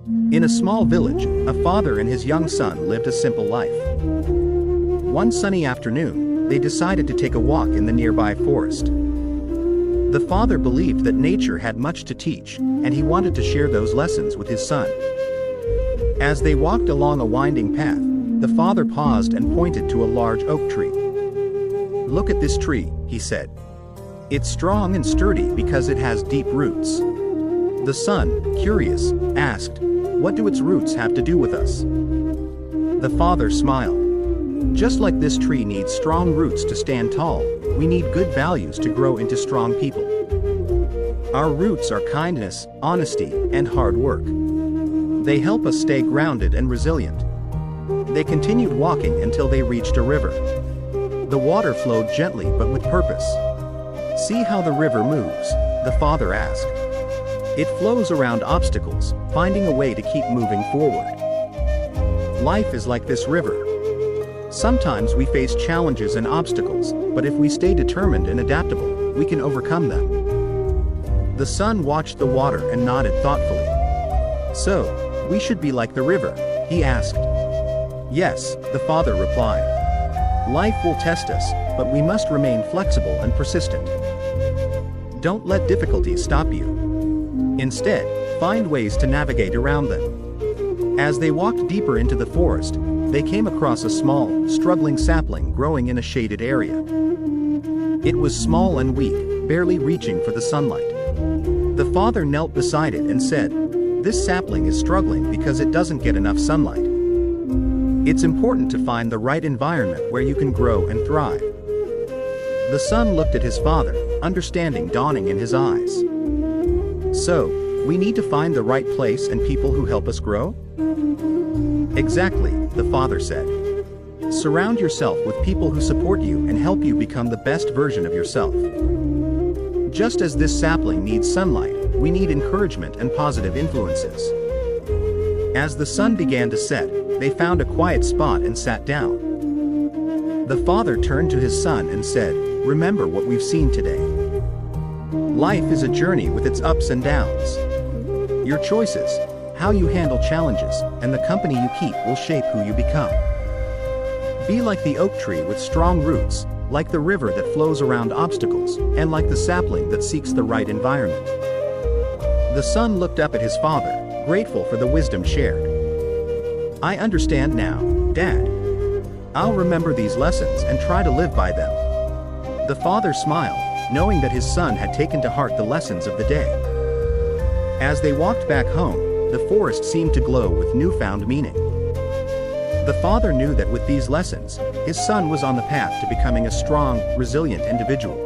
In a small village, a father and his young son lived a simple life. One sunny afternoon, they decided to take a walk in the nearby forest. The father believed that nature had much to teach, and he wanted to share those lessons with his son. As they walked along a winding path, the father paused and pointed to a large oak tree. "Look at this tree," he said. "It's strong and sturdy because it has deep roots." The son, curious, asked, "What do its roots have to do with us?" The father smiled. "Just like this tree needs strong roots to stand tall, we need good values to grow into strong people. Our roots are kindness, honesty, and hard work. They help us stay grounded and resilient." They continued walking until they reached a river. The water flowed gently but with purpose. "See how the river moves?" the father asked. "It flows around obstacles, finding a way to keep moving forward. Life is like this river. Sometimes we face challenges and obstacles, but if we stay determined and adaptable, we can overcome them." The son watched the water and nodded thoughtfully. "So, we should be like the river?" he asked. "Yes," the father replied. "Life will test us, but we must remain flexible and persistent. Don't let difficulties stop you. Instead, find ways to navigate around them." As they walked deeper into the forest, they came across a small, struggling sapling growing in a shaded area. It was small and weak, barely reaching for the sunlight. The father knelt beside it and said, "This sapling is struggling because it doesn't get enough sunlight. It's important to find the right environment where you can grow and thrive." The son looked at his father, understanding dawning in his eyes. "So, we need to find the right place and people who help us grow?" "Exactly," the father said. "Surround yourself with people who support you and help you become the best version of yourself. Just as this sapling needs sunlight, we need encouragement and positive influences." As the sun began to set, they found a quiet spot and sat down. The father turned to his son and said, "Remember what we've seen today. Life is a journey with its ups and downs. Your choices, how you handle challenges, and the company you keep will shape who you become. Be like the oak tree with strong roots, like the river that flows around obstacles, and like the sapling that seeks the right environment." The son looked up at his father, grateful for the wisdom shared. "I understand now, Dad. I'll remember these lessons and try to live by them." The father smiled, knowing that his son had taken to heart the lessons of the day. As they walked back home, the forest seemed to glow with newfound meaning. The father knew that with these lessons, his son was on the path to becoming a strong, resilient individual.